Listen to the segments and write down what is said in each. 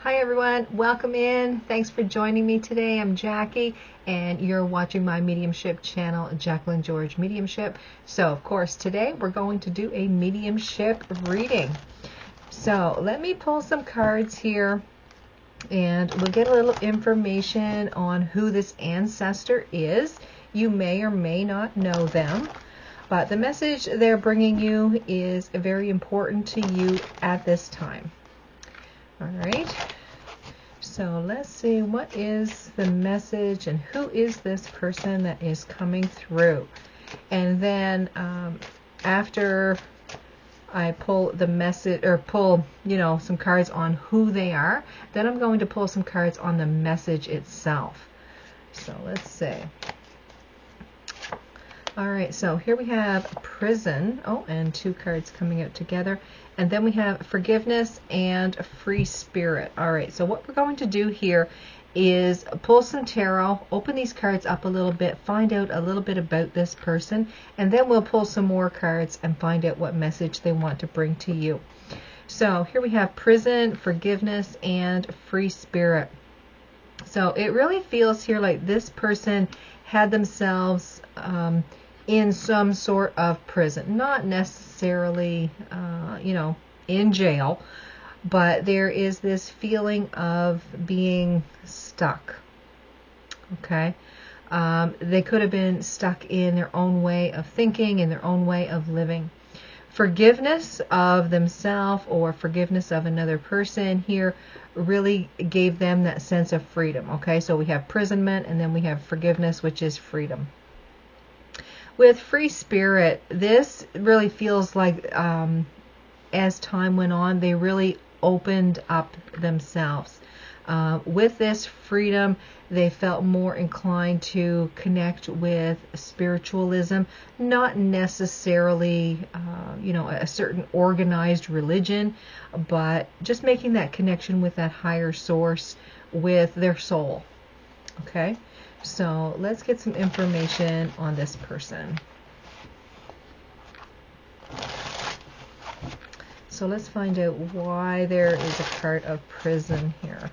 Hi everyone, welcome in. Thanks for joining me today. I'm Jackie and you're watching my mediumship channel, Jacqueline George Mediumship. So of course today we're going to do a mediumship reading. So let me pull some cards here and we'll get a little information on who this ancestor is. You may or may not know them, but the message they're bringing you is very important to you at this time. All right, so let's see, what is the message and who is this person that is coming through? And then after I pull the message, or pull, some cards on who they are, then I'm going to pull some cards on the message itself. So let's see. All right, so here we have prison. Oh, and two cards coming out together. And then we have forgiveness and free spirit. All right, so what we're going to do here is pull some tarot, open these cards up a little bit, find out a little bit about this person, and then we'll pull some more cards and find out what message they want to bring to you. So here we have prison, forgiveness, and free spirit. So it really feels here like this person had themselves in some sort of prison, not necessarily, in jail, but there is this feeling of being stuck. Okay. They could have been stuck in their own way of thinking, in their own way of living. Forgiveness of themselves or forgiveness of another person here really gave them that sense of freedom. Okay, so we have imprisonment and then we have forgiveness, which is freedom. With free spirit, this really feels like as time went on, they really opened up themselves. With this freedom, they felt more inclined to connect with spiritualism, not necessarily, a certain organized religion, but just making that connection with that higher source, with their soul. Okay, so let's get some information on this person. So let's find out why there is a card of prison here.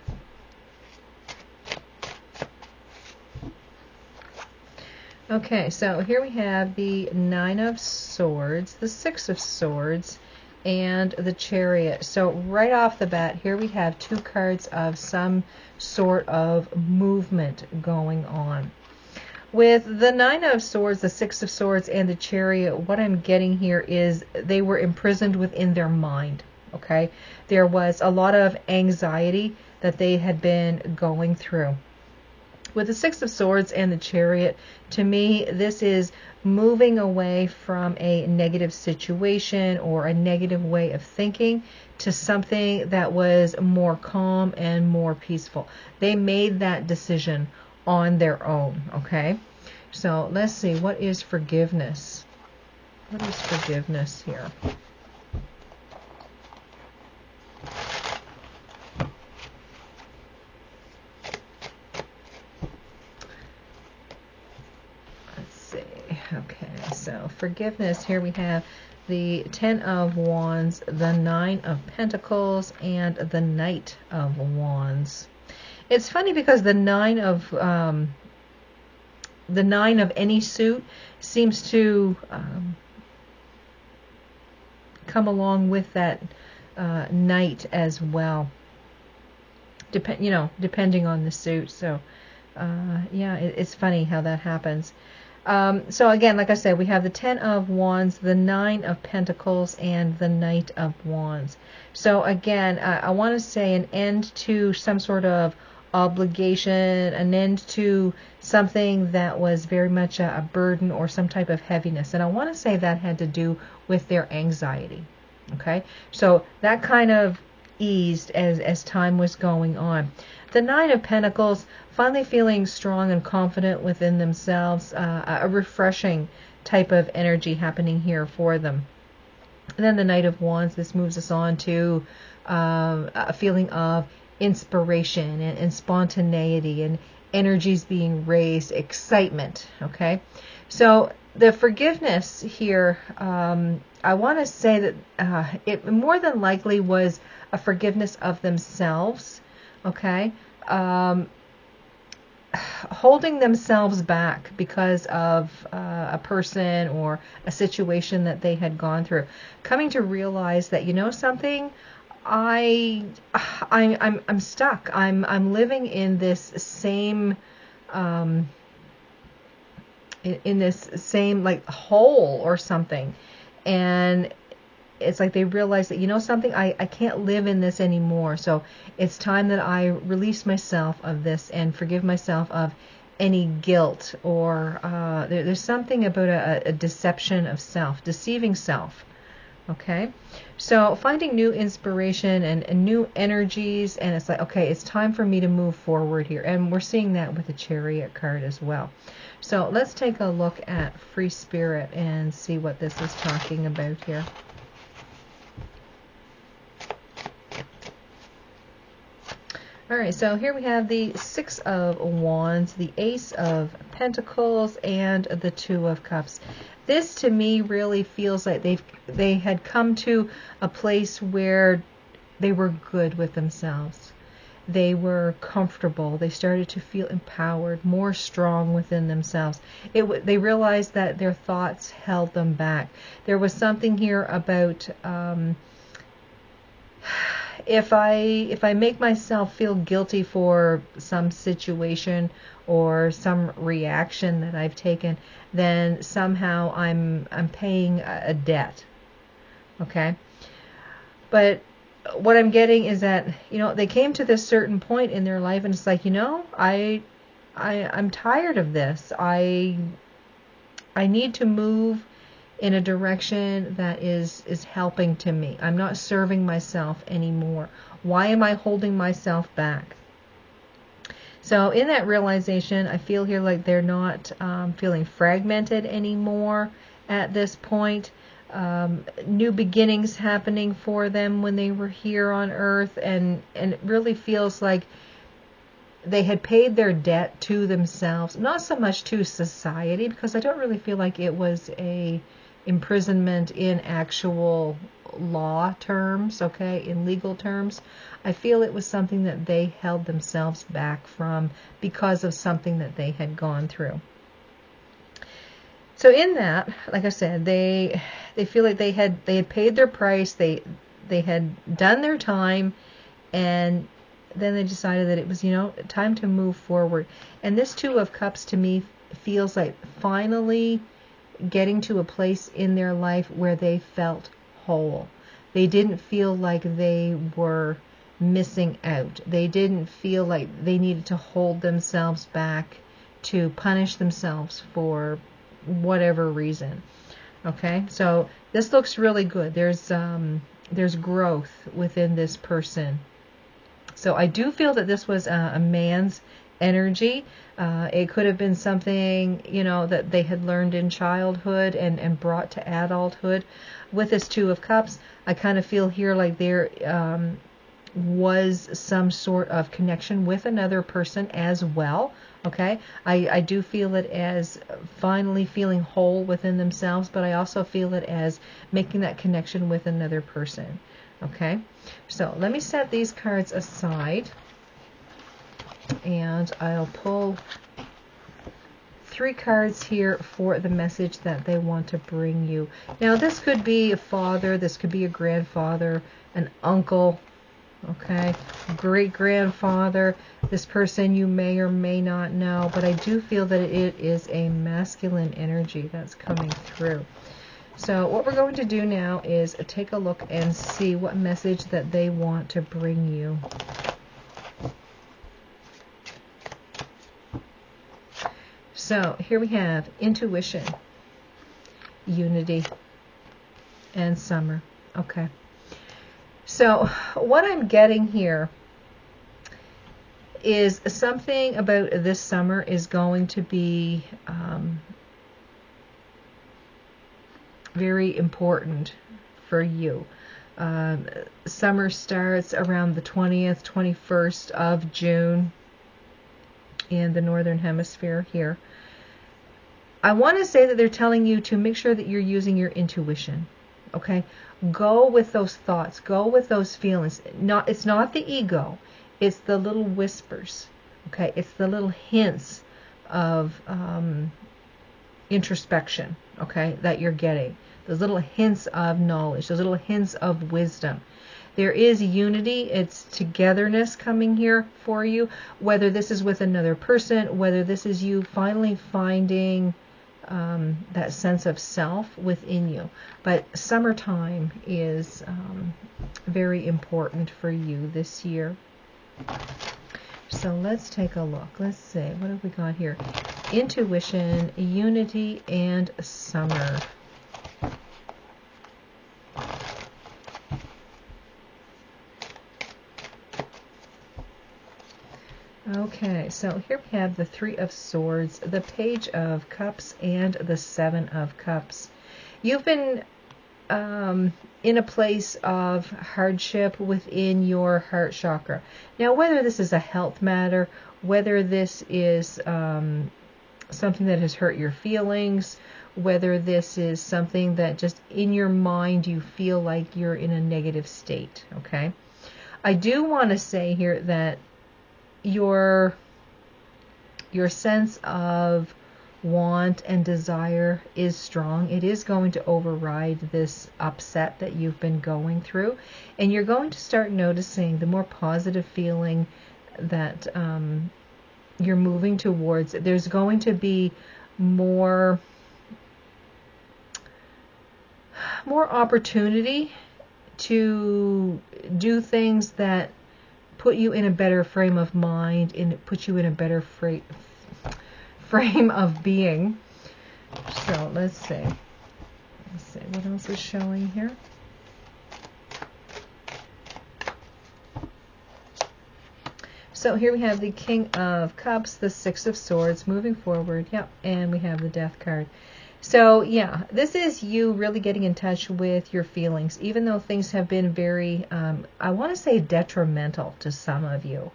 Okay, so here we have the Nine of Swords, the Six of Swords, and the Chariot. So right off the bat, here we have two cards of some sort of movement going on. With the Nine of Swords, the Six of Swords, and the Chariot, what I'm getting here is they were imprisoned within their mind. Okay, there was a lot of anxiety that they had been going through. With the Six of Swords and the Chariot, to me, this is moving away from a negative situation or a negative way of thinking to something that was more calm and more peaceful. They made that decision on their own, okay? So let's see, what is forgiveness? What is forgiveness here? Okay, so forgiveness, here we have the Ten of Wands, the Nine of Pentacles, and the Knight of Wands. It's funny because the nine of any suit seems to come along with that Knight as well. Depending on the suit. So yeah, it's funny how that happens. So again, like I said, we have the Ten of Wands, the Nine of Pentacles, and the Knight of Wands. So again, I want to say an end to some sort of obligation, an end to something that was very much a burden or some type of heaviness. And I want to say that had to do with their anxiety. Okay, so that kind of eased as time was going on. The Nine of Pentacles, finally feeling strong and confident within themselves, a refreshing type of energy happening here for them. And then the Knight of Wands, this moves us on to a feeling of inspiration and spontaneity and energies being raised, excitement. Okay, so the forgiveness here, I want to say that it more than likely was a forgiveness of themselves okay? Holding themselves back because of a person or a situation that they had gone through, coming to realize that, you know something, I'm stuck. I'm living in this same in this same like hole or something, and it's like they realize that, you know something, I can't live in this anymore. So it's time that I release myself of this and forgive myself of any guilt or there's something about a deception of self, deceiving self. Okay, so finding new inspiration and new energies, and it's like, okay, it's time for me to move forward here. And we're seeing that with the Chariot card as well. So let's take a look at Free Spirit and see what this is talking about here. All right, so here we have the Six of Wands, the Ace of Pentacles, and the Two of Cups. This to me really feels like they had come to a place where they were good with themselves. They were comfortable. They started to feel empowered, more strong within themselves. They realized that their thoughts held them back. There was something here about if I make myself feel guilty for some situation or some reaction that I've taken, then somehow I'm paying a debt. Okay? But what I'm getting is that, you know, they came to this certain point in their life and it's like, you know, I'm tired of this. I need to move in a direction that is helping to me. I'm not serving myself anymore. Why am I holding myself back? So in that realization, I feel here like they're not feeling fragmented anymore at this point. New beginnings happening for them when they were here on Earth, and it really feels like they had paid their debt to themselves, not so much to society, because I don't really feel like it was a imprisonment in actual law terms, okay, in legal terms. I feel it was something that they held themselves back from because of something that they had gone through. So in that, like I said, they feel like they had paid their price, they had done their time, and then they decided that it was, you know, time to move forward. And this Two of Cups to me feels like finally getting to a place in their life where they felt whole. They didn't feel like they were missing out. They didn't feel like they needed to hold themselves back to punish themselves for whatever reason. Okay, so this looks really good. There's growth within this person. So I do feel that this was a man's energy. It could have been something, you know, that they had learned in childhood and brought to adulthood. With this Two of Cups, I kind of feel here like there was some sort of connection with another person as well. Okay, I do feel it as finally feeling whole within themselves, but I also feel it as making that connection with another person. Okay, so let me set these cards aside, and I'll pull 3 cards here for the message that they want to bring you. Now, this could be a father, this could be a grandfather, an uncle, okay, great-grandfather. This person you may or may not know, but I do feel that it is a masculine energy that's coming through. So what we're going to do now is take a look and see what message that they want to bring you. So here we have intuition, unity, and summer. Okay. So what I'm getting here is something about this summer is going to be very important for you. Summer starts around the 20th, 21st of June in the Northern Hemisphere here. I want to say that they're telling you to make sure that you're using your intuition. Okay? Go with those thoughts. Go with those feelings. It's not the ego. It's the little whispers, okay? It's the little hints of introspection, okay, that you're getting. Those little hints of knowledge, those little hints of wisdom. There is unity, it's togetherness coming here for you, whether this is with another person, whether this is you finally finding that sense of self within you. But summertime is very important for you this year. So let's take a look. Let's see, what have we got here? Intuition, unity, and summer. Okay, so here we have the Three of Swords, the Page of Cups, and the Seven of Cups. You've been in a place of hardship within your heart chakra. Now, whether this is a health matter, whether this is something that has hurt your feelings, whether this is something that just in your mind you feel like you're in a negative state, okay? I do want to say here that your sense of want and desire is strong. It is going to override this upset that you've been going through, and you're going to start noticing the more positive feeling that you're moving towards. There's going to be more opportunity to do things that put you in a better frame of mind, and put you in a better frame of being. So let's see what else is showing here. So here we have the King of Cups, the Six of Swords, moving forward. Yep, and we have the Death card. So yeah, this is you really getting in touch with your feelings, even though things have been very, I want to say detrimental to some of you.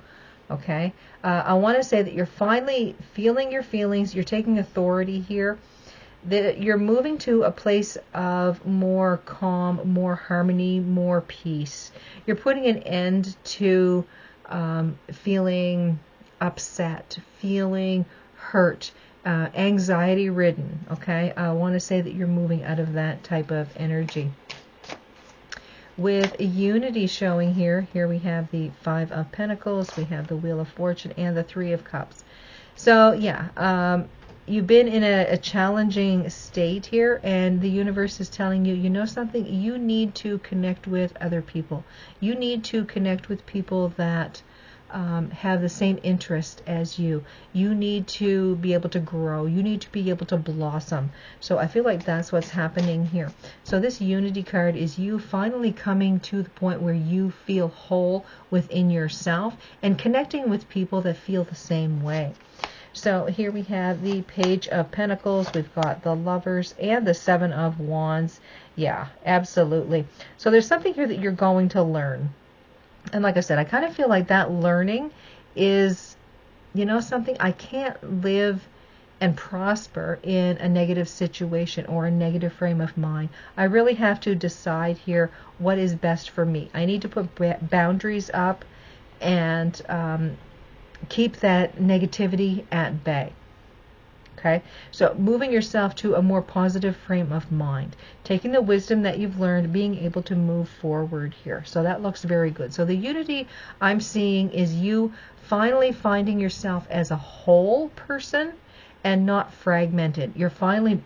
Okay, I want to say that you're finally feeling your feelings. You're taking authority here. That you're moving to a place of more calm, more harmony, more peace. You're putting an end to feeling upset, feeling hurt, anxiety ridden. Okay, I want to say that you're moving out of that type of energy. With unity showing here we have the Five of Pentacles, we have the Wheel of Fortune, and the Three of Cups. So yeah, you've been in a challenging state here, and the universe is telling you, you know something, you need to connect with other people. You need to connect with people that have the same interest as you. You need to be able to grow. You need to be able to blossom. So I feel like that's what's happening here. So this unity card is you finally coming to the point where you feel whole within yourself and connecting with people that feel the same way. So here we have the Page of Pentacles, we've got the Lovers, and the Seven of Wands. Yeah, absolutely. So there's something here that you're going to learn. And like I said, I kind of feel like that learning is, you know something, I can't live and prosper in a negative situation or a negative frame of mind. I really have to decide here what is best for me. I need to put boundaries up and keep that negativity at bay. Okay, so moving yourself to a more positive frame of mind, taking the wisdom that you've learned, being able to move forward here. So that looks very good. So the unity I'm seeing is you finally finding yourself as a whole person and not fragmented. You're finally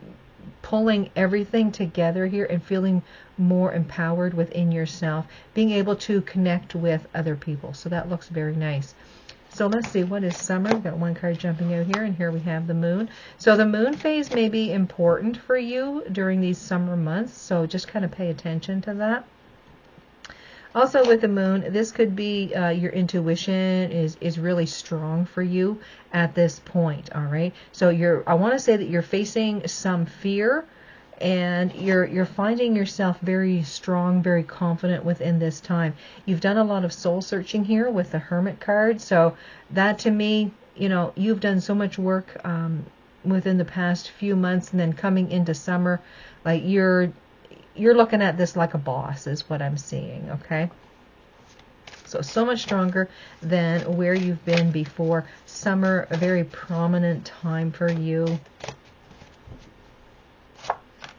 pulling everything together here and feeling more empowered within yourself, being able to connect with other people. So that looks very nice. So let's see, what is summer? We've got one card jumping out here, and here we have the moon. So the moon phase may be important for you during these summer months, so just kind of pay attention to that. Also with the moon, this could be your intuition is really strong for you at this point, all right? So I want to say that you're facing some fear, and you're finding yourself very strong, very confident within this time. You've done a lot of soul searching here with the Hermit card. So that to me, you know, you've done so much work within the past few months, and then coming into summer, like you're looking at this like a boss is what I'm seeing, okay? So much stronger than where you've been before. Summer, a very prominent time for you.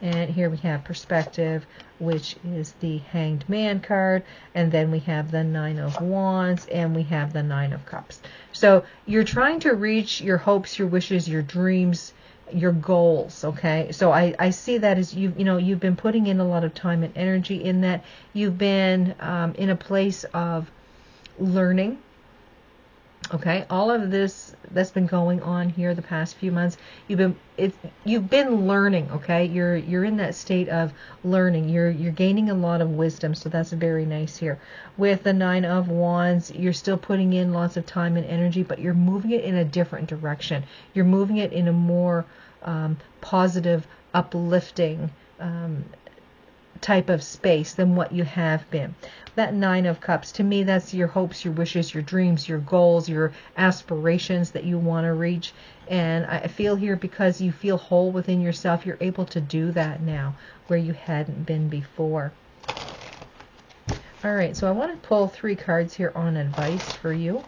And here we have perspective, which is the Hanged Man card. And then we have the Nine of Wands, and we have the Nine of Cups. So you're trying to reach your hopes, your wishes, your dreams, your goals, okay? So I see that as you've been putting in a lot of time and energy in that. You've been in a place of learning. Okay, all of this that's been going on here the past few months, you've been learning. Okay, you're in that state of learning. You're gaining a lot of wisdom, so that's very nice here. With the Nine of Wands, you're still putting in lots of time and energy, but you're moving it in a different direction. You're moving it in a more positive, uplifting type of space than what you have been. That Nine of Cups, to me, that's your hopes, your wishes, your dreams, your goals, your aspirations that you want to reach. And I feel here, because you feel whole within yourself, you're able to do that now where you hadn't been before. All right, so I want to pull 3 cards here on advice for you.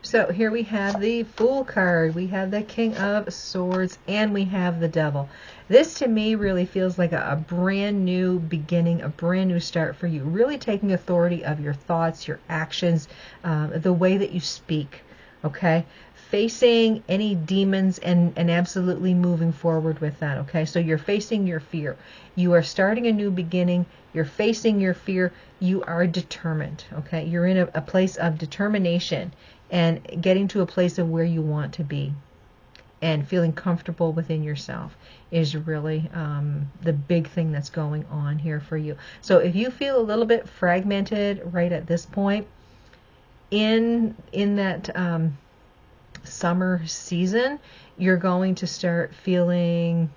So here we have the Fool card, we have the King of Swords, and we have the Devil. This to me really feels like a brand new beginning, a brand new start for you. Really taking authority of your thoughts, your actions, the way that you speak, okay? Facing any demons and absolutely moving forward with that, okay? So you're facing your fear. You are starting a new beginning. You're facing your fear. You are determined, okay? You're in a place of determination and getting to a place of where you want to be, and feeling comfortable within yourself is really the big thing that's going on here for you. So if you feel a little bit fragmented right at this point in that summer season, you're going to start feeling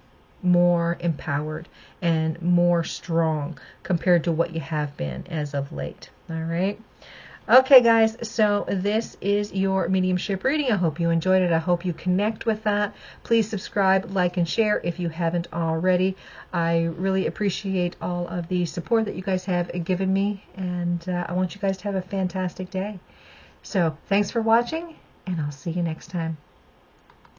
more empowered and more strong compared to what you have been as of late. All right. Okay, guys, so this is your mediumship reading. I hope you enjoyed it. I hope you connect with that. Please subscribe, like, and share if you haven't already. I really appreciate all of the support that you guys have given me, and I want you guys to have a fantastic day. So thanks for watching, and I'll see you next time.